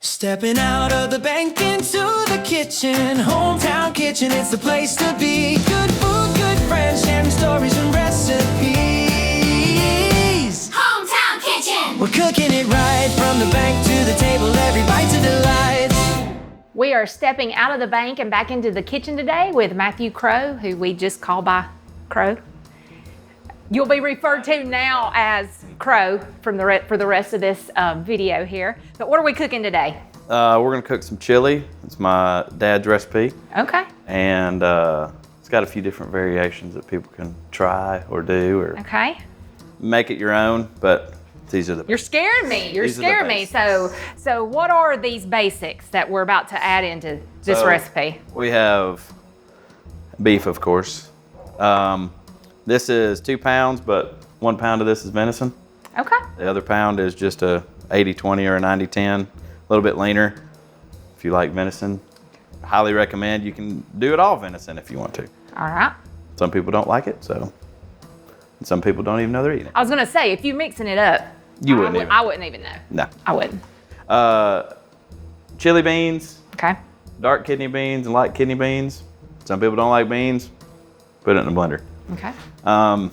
Stepping out of the bank into the kitchen. Hometown kitchen, it's the place to be. Good food, good friends, sharing stories and recipes. Hometown kitchen. We're cooking it right from the bank to the table. Every bite's a delight. We are stepping out of the bank and back into the kitchen today with Matthew Crow, who we just call by Crow. You'll be referred to now as Crow for the rest of this video here. But what are we cooking today? We're gonna cook some chili. It's my dad's recipe. Okay. And it's got a few different variations that people can try or do or make it your own, but these are the basics. You're scaring me. You're scaring me. So what are these basics that we're about to add into this recipe? We have beef, of course. This is 2 pounds, but 1 pound of this is venison. Okay. The other pound is just a 80-20 or a 90-10, a little bit leaner. If you like venison, highly recommend. You can do it all venison if you want to. All right. Some people don't like it, and some people don't even know they're eating it. I was gonna say, if you're mixing it up, You wouldn't even. I wouldn't even know. No. I wouldn't. Chili beans, Okay. dark kidney beans and light kidney beans. Some people don't like beans. Put it in a blender. Okay. I've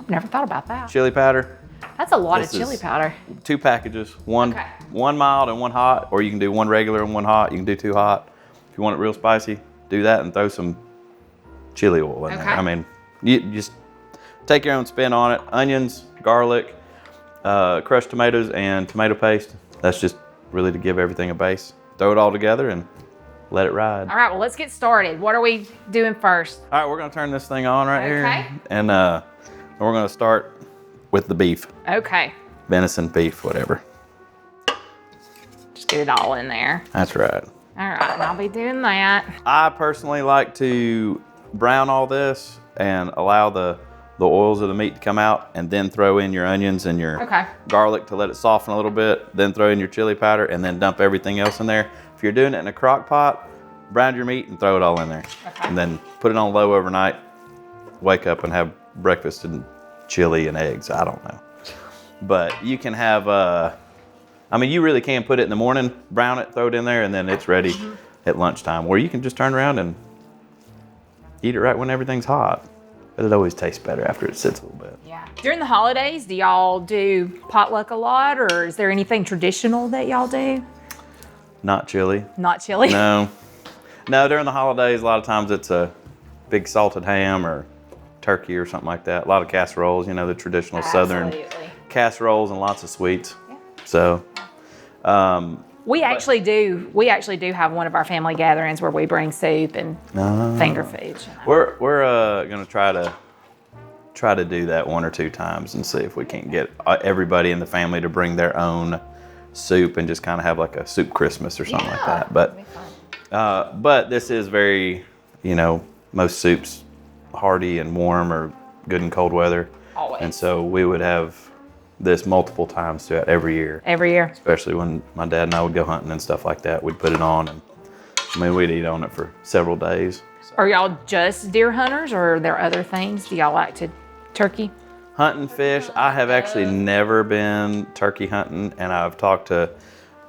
never thought about that. Chili powder. That's a lot of This chili is powder. 2 packages. One Okay. mild and one hot, or you can do one regular and one hot. You can do 2 hot. If you want it real spicy, do that and throw some chili oil in there. Okay. I mean, you just take your own spin on it. Onions, garlic, crushed tomatoes, and tomato paste. That's just really to give everything a base. Throw it all together and let it ride. All right, well, let's get started. What are we doing first? All right, we're gonna turn this thing on right Okay. here. And we're gonna start with the beef. Okay. Venison, beef, whatever. Just get it all in there. That's right. All right, and I'll be doing that. I personally like to brown all this and allow the oils of the meat to come out and then throw in your onions and your garlic to let it soften a little bit. Then throw in your chili powder and then dump everything else in there. If you're doing it in a crock pot, brown your meat and throw it all in there. Okay. And then put it on low overnight. Wake up and have breakfast and chili and eggs. I don't know. But you can have, you really can put it in the morning, brown it, throw it in there, and then it's ready at lunchtime. Or you can just turn around and eat it right when everything's hot. But it always tastes better after it sits a little bit. Yeah. During the holidays, do y'all do potluck a lot, or is there anything traditional that y'all do? Not chili. Not chili? No. No, during the holidays, a lot of times it's a big salted ham or turkey or something like that. A lot of casseroles, the traditional southern casseroles and lots of sweets. Yeah. So, We actually do have one of our family gatherings where we bring soup and finger foods. we're gonna try to do that 1 or 2 times and see if we can't get everybody in the family to bring their own soup and just kind of have like a soup Christmas or something like that. But this is very, most soups hearty and warm or good in cold weather. Always. And so we would have this multiple times throughout every year. Every year. Especially when my dad and I would go hunting and stuff like that. We'd put it on and we'd eat on it for several days. Are y'all just deer hunters, or are there other things? Do y'all like to turkey? Hunting fish, I have actually never been turkey hunting, and I've talked to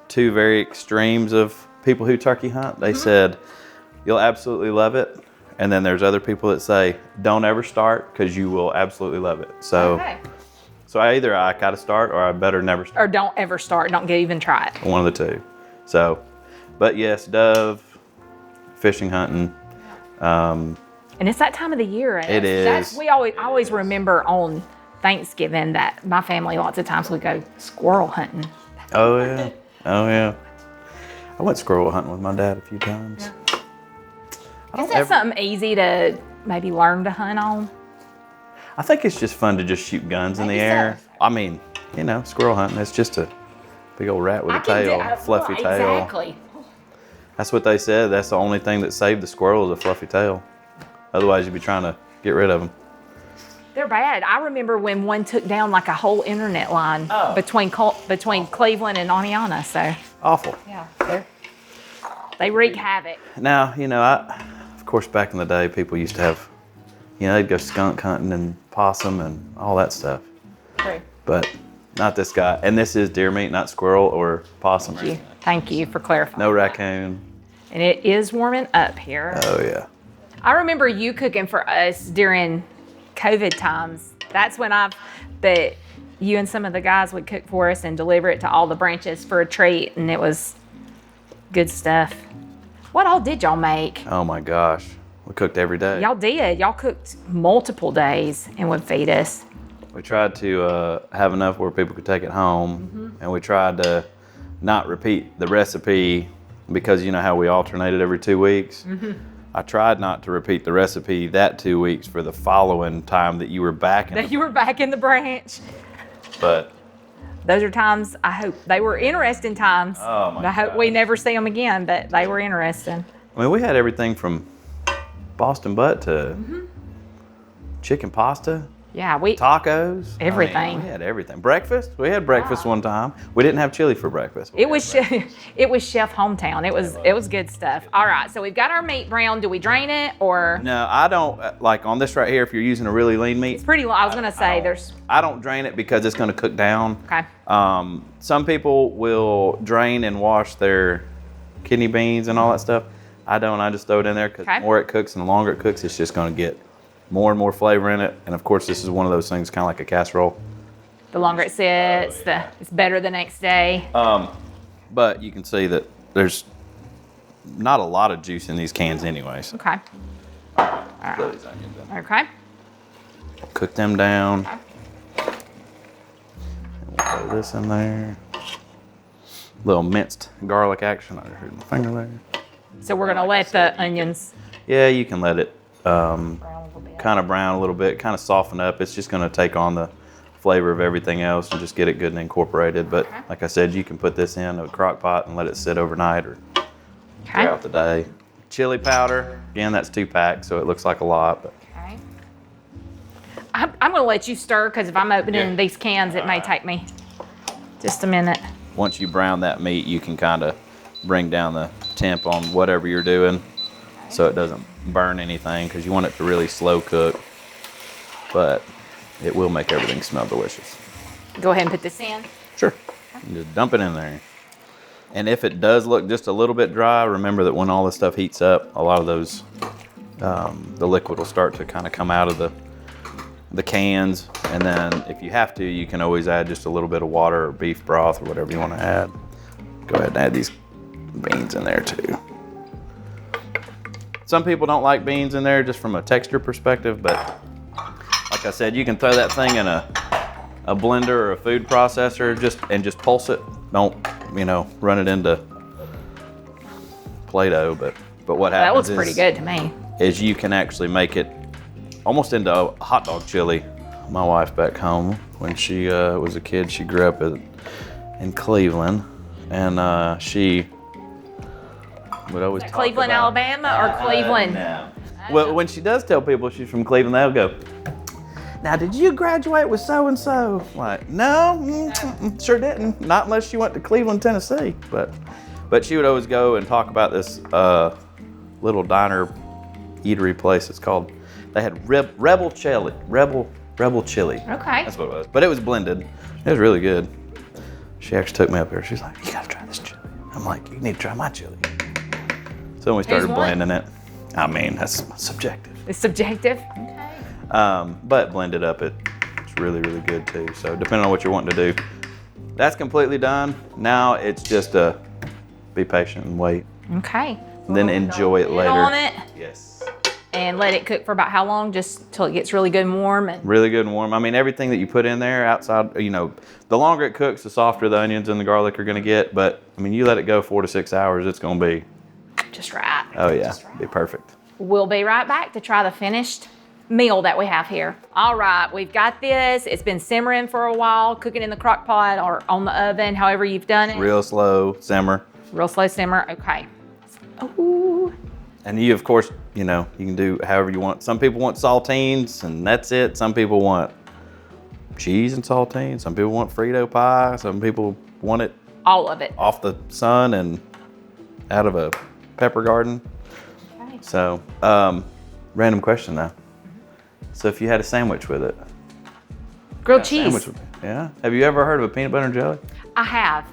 2 very extremes of people who turkey hunt. They said, you'll absolutely love it. And then there's other people that say, don't ever start because you will absolutely love it. So either I gotta start or I better never start. Or don't ever start, don't even try it. One of the 2. So, but yes, dove, fishing, hunting. And it's that time of the year. And It is. I always remember on Thanksgiving that my family lots of times would go squirrel hunting. Oh yeah, oh yeah. I went squirrel hunting with my dad a few times. Is that something easy to maybe learn to hunt on? I think it's just fun to just shoot guns in the air. I mean, squirrel hunting, it's just a big old rat with a tail, fluffy tail. Exactly. That's what they said. That's the only thing that saved the squirrel is a fluffy tail. Otherwise, you'd be trying to get rid of them. They're bad. I remember when one took down like a whole internet line between Cleveland and Oneonta. So awful. Yeah, they wreak havoc. Now, of course, back in the day, people used to have, they'd go skunk hunting and possum and all that stuff. True. But Not this guy. And this is deer meat, not squirrel or possum. Thank you for clarifying. No raccoon. And it is warming up here. Oh, yeah. I remember you cooking for us during COVID times. That's when but you and some of the guys would cook for us and deliver it to all the branches for a treat, and it was good stuff. What all did y'all make? Oh, my gosh. We cooked every day. Y'all did. Y'all cooked multiple days and would feed us. We tried to have enough where people could take it home, and we tried to not repeat the recipe because you know how we alternated every 2 weeks. I tried not to repeat the recipe that 2 weeks for the following time that you were back. You were back in the branch. But those are times I hope they were interesting times. Oh my I hope gosh. we never see them again, but they were interesting. I mean, we had everything from Boston butt to chicken pasta. Yeah, we Tacos. Everything. I mean, we had everything. Breakfast. We had breakfast one time. We didn't have chili for breakfast. it was Chef HomeTown. It was good stuff. All right, so we've got our meat brown. Do we drain it or? No, I don't. Like on this right here, if you're using a really lean meat, It's pretty long. I was gonna say there's. I don't drain it because it's going to cook down. Okay. Some people will drain and wash their kidney beans and all that stuff. I don't. I just throw it in there because Okay. the more it cooks and the longer it cooks, it's just going to get more and more flavor in it. And of course, this is one of those things, kind of like a casserole. The longer it sits, it's better the next day. But you can see that there's not a lot of juice in these cans anyways. Okay. Throw these onions in. Okay. Cook them down. And we'll throw this in there. Little minced garlic action. I heard my finger there. So we're gonna let the onions Yeah, you can let it brown a little bit. kind of brown a little bit, kind of soften up. It's just going to take on the flavor of everything else and just get it good and incorporated. But like I said, you can put this in a crock pot and let it sit overnight or Okay. throughout the day. Chili powder, again, that's 2 packs, so it looks like a lot. But Okay. I'm gonna let you stir because if I'm opening these cans, it may take me just a minute. once you brown that meat, you can kind of bring down the temp on whatever you're doing so it doesn't burn anything because you want it to really slow cook. But it will make everything smell delicious. Go ahead and put this in. Sure. And just dump it in there. And if it does look just a little bit dry, remember that when all this stuff heats up, a lot of those, the liquid will start to kind of come out of the cans. And then if you have to, you can always add just a little bit of water or beef broth or whatever you want to add. Go ahead and add these beans in there too. Some people don't like beans in there just from a texture perspective, but like I said, you can throw that thing in a blender or a food processor and just pulse it. Don't, run it into Play-Doh, but what That happens looks pretty good to me. is you can actually make it almost into a hot dog chili. My wife back home, when she was a kid, she grew up in Cleveland, and she would always talk Cleveland, about, Alabama, or Cleveland? No. Well, when she does tell people she's from Cleveland, they'll go, "Now, did you graduate with so-and-so?" Like, no, sure didn't. Not unless she went to Cleveland, Tennessee. But she would always go and talk about this little diner eatery place. It's called, they had Rebel Chili. Rebel Chili. Okay. That's what it was. But it was blended. It was really good. She actually took me up there. She's like, "You gotta try this chili." I'm like, "You need to try my chili." So we started won? blending it. I mean, that's subjective. It's subjective. But blended up, it's really, really good too. So depending on what you're wanting to do, that's completely done. Now it's just be patient and wait, Okay. and then enjoy it Lid later. on it Yes. and let it cook for about how long? Just till it gets really good and warm. And Really good and warm. I mean, everything that you put in there outside, the longer it cooks, the softer the onions and the garlic are going to get. But I mean, you let it go 4 to 6 hours, it's going to be, just right. oh yeah, Just right. be perfect. We'll be right back to try the finished meal that we have here. All right, we've got this. It's been simmering for a while, cooking in the crock pot or on the oven, however you've done it. Real slow simmer. Real slow simmer. Okay. Ooh. And you, of course, you can do however you want. Some people want saltines and that's it. Some people want cheese and saltines. Some people want Frito pie. Some people want it All of it. off the sun and out of a pepper garden. Okay. So, random question though. So if you had a sandwich with it, Grilled sandwich cheese. would be Yeah. Have you ever heard of a peanut butter and jelly? I have.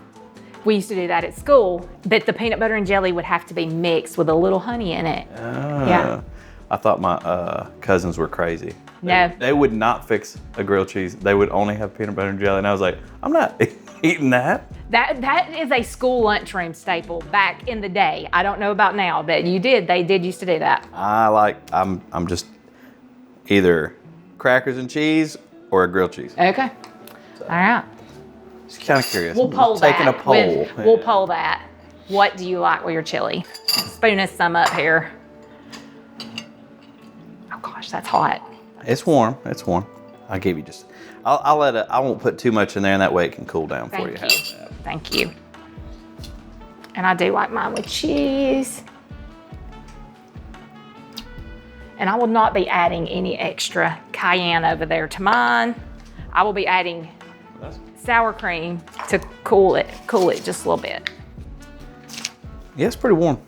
We used to do that at school, but the peanut butter and jelly would have to be mixed with a little honey in it. Yeah. I thought my cousins were crazy. No. They would not fix a grilled cheese. They would only have peanut butter and jelly. And I was like, I'm not eating that. That is a school lunchroom staple back in the day. I don't know about now, but they did used to do that. I'm just either crackers and cheese or a grilled cheese. Okay. All right. Just kind of curious. We'll poll that. Taking a poll. We'll poll that. What do you like with your chili? Spoon us some up here. Oh gosh, that's hot. It's warm. It's warm. I'll give you just. I'll let it. I won't put too much in there, and that way it can cool down for you. Thank you. And I do like mine with cheese. And I will not be adding any extra cayenne over there to mine. I will be adding sour cream to cool it just a little bit. Yeah, it's pretty warm.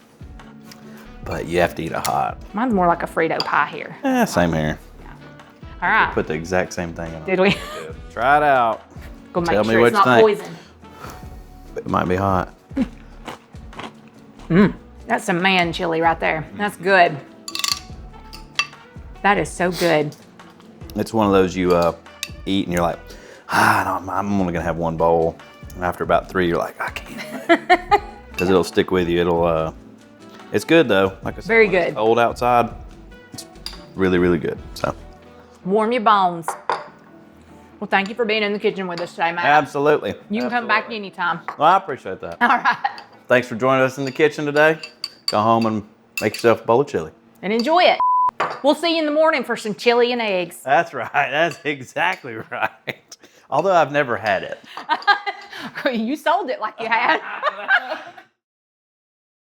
But you have to eat it hot. Mine's more like a Frito pie here. Same here. All right. Put the exact same thing in. Did we? Try it out. Go make Tell me sure what it's you not think. poison. It might be hot. That's some man chili right there. That's good. That is so good. It's one of those you eat and you're like, I'm only gonna have one bowl. And after about 3, you're like, I can't. Because it'll stick with you. It's good though. Like I said, Very when it's good. cold outside, it's really, really good. So. Warm your bones. Well, thank you for being in the kitchen with us today, Matt. Absolutely. You can come back anytime. Well, I appreciate that. All right. Thanks for joining us in the kitchen today. Go home and make yourself a bowl of chili. And enjoy it. We'll see you in the morning for some chili and eggs. That's right. That's exactly right. Although I've never had it. You sold it like you had.